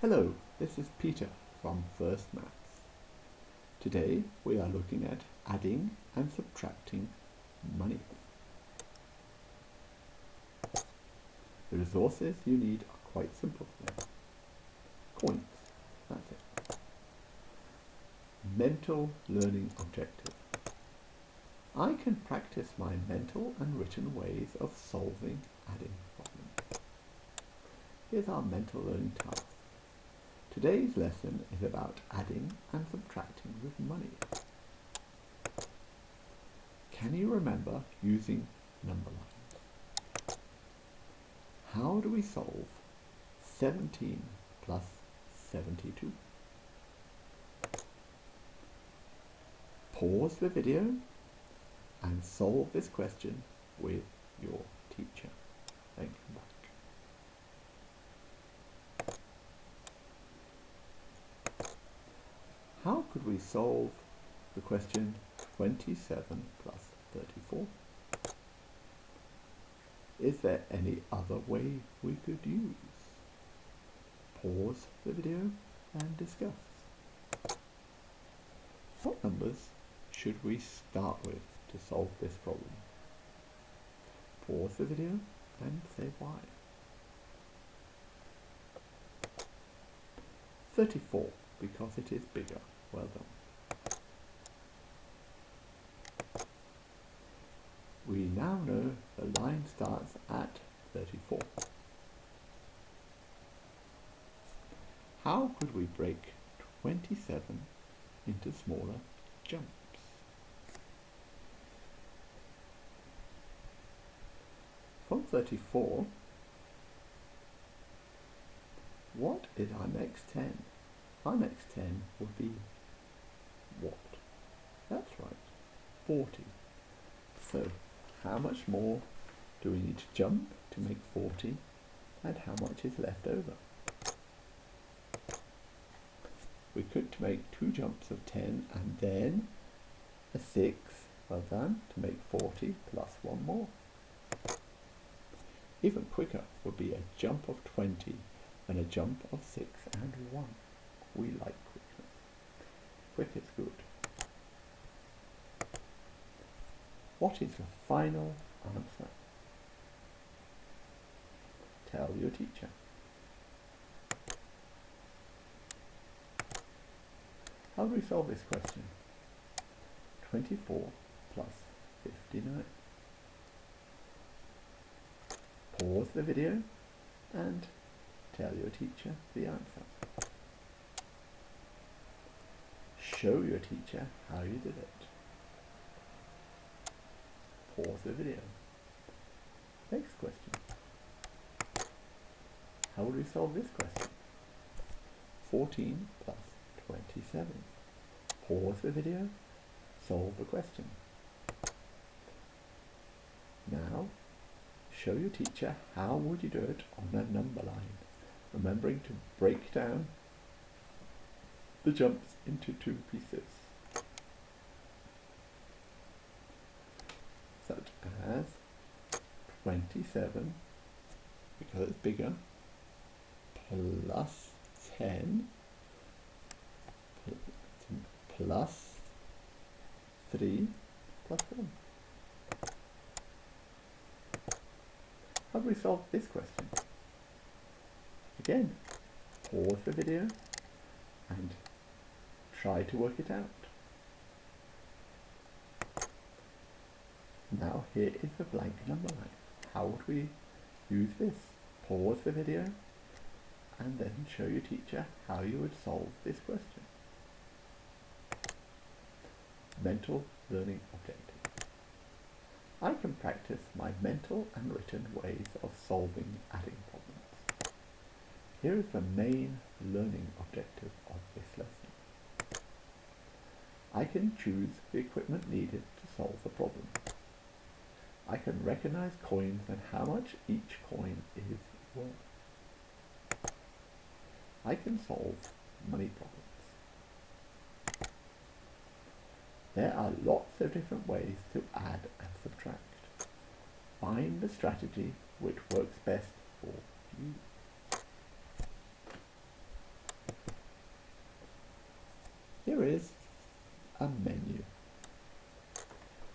Hello, this is Peter from First Maths. Today we are looking at adding and subtracting money. The resources you need are quite simple here. Coins, that's it. Mental learning objective. I can practice my mental and written ways of solving adding problems. Here's our mental learning task. Today's lesson is about adding and subtracting with money. Can you remember using number lines? How do we solve 17 plus 72? Pause the video and solve this question with your teacher. Then come back. How could we solve the question 27 plus 34? Is there any other way we could use? Pause the video and discuss. What numbers should we start with to solve this problem? Pause the video and say why. 34, because it is bigger. Well done. We now know the line starts at 34. How could we break 27 into smaller jumps? From 34, what is our next 10? Our next 10 would be what? That's right, 40. So how much more do we need to jump to make 40, and how much is left over? We could make 2 jumps of 10 and then a 6, well done, to make 40 plus 1 more. Even quicker would be a jump of 20 and a jump of 6 and 1. We like quickness. Quick is good. What is the final answer? Tell your teacher. How do we solve this question? 24 plus 59. Pause the video and tell your teacher the answer. Show your teacher how you did it. Pause the video. Next question. How will we solve this question? 14 plus 27. Pause the video. Solve the question. Now, show your teacher how would you do it on a number line, remembering to break down the jumps into 2 pieces, such as 27, because it's bigger, plus 10, plus 3, plus 1. How do we solve this question? Again, pause the video and try to work it out. Now here is the blank number line. How would we use this? Pause the video and then show your teacher how you would solve this question. Mental learning objective. I can practice my mental and written ways of solving adding problems. Here is the main learning objective of this lesson. I can choose the equipment needed to solve the problem. I can recognize coins and how much each coin is worth. I can solve money problems. There are lots of different ways to add and subtract. Find the strategy which works best for you. a menu.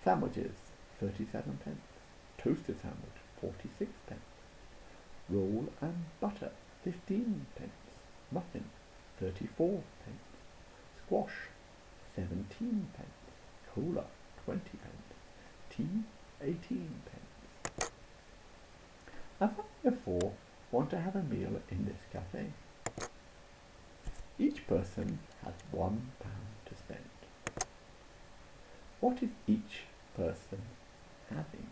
Sandwiches, 37 pence. Toasted sandwich, 46 pence. Roll and butter, 15 pence. Muffin, 34 pence. Squash, 17 pence. Cola, 20 pence. Tea, 18 pence. A family of 4 want to have a meal in this cafe. Each person has £1 to spend. What is each person having?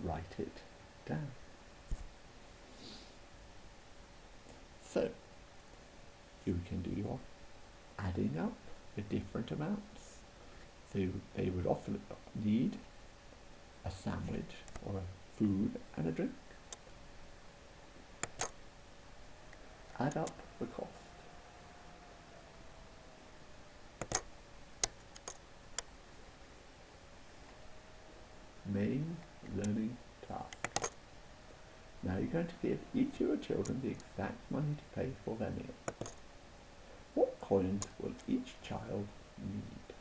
Write it down. So, you can do your adding up the different amounts. So they would often need a sandwich or a food and a drink. Add up the cost. Main learning task. Now you're going to give each of your children the exact money to pay for their meal. What coins will each child need?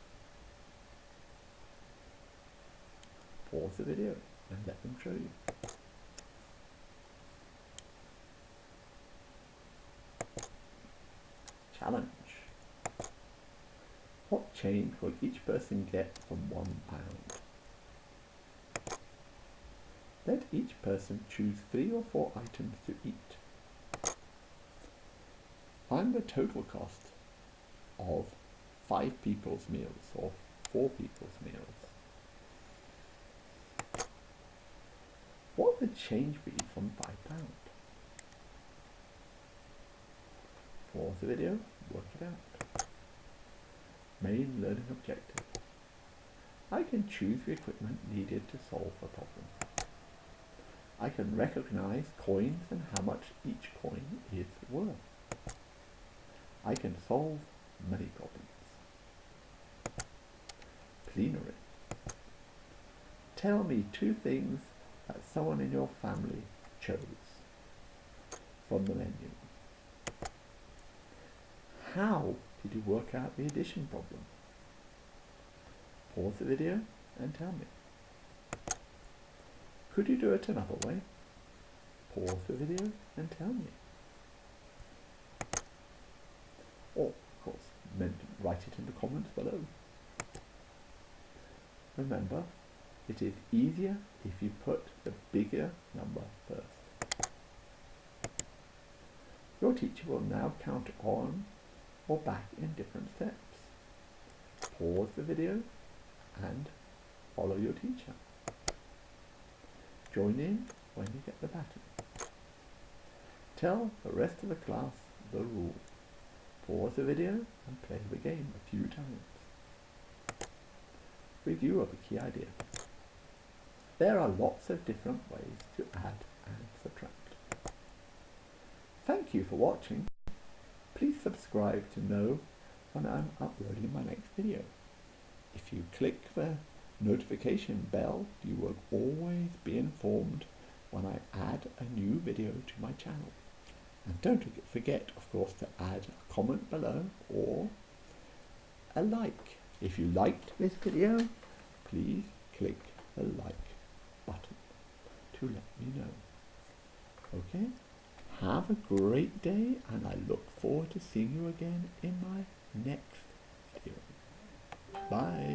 Pause the video and let them show you. Challenge. What change will each person get from £1? Let each person choose 3 or 4 items to eat. Find the total cost of 5 people's meals or 4 people's meals. What would the change be from £5? Pause the video, work it out. Main learning objective. I can choose the equipment needed to solve a problem. I can recognize coins and how much each coin is worth. I can solve money problems. Plenary. Tell me 2 things that someone in your family chose from the menu. How did you work out the addition problem? Pause the video and tell me. Could you do it another way? Pause the video and tell me. Or, of course, write it in the comments below. Remember, it is easier if you put the bigger number first. Your teacher will now count on or back in different steps. Pause the video and follow your teacher. Join in when you get the pattern. Tell the rest of the class the rules. Pause the video and play the game a few times. Review of the key ideas. There are lots of different ways to add and subtract. Thank you for watching. Please subscribe to know when I'm uploading my next video. If you click the notification bell, you will always be informed when I add a new video to my channel. And don't forget, of course, to add a comment below or a like. If you liked this video, please click the like button to let me know. Okay? Have a great day, and I look forward to seeing you again in my next video. Bye.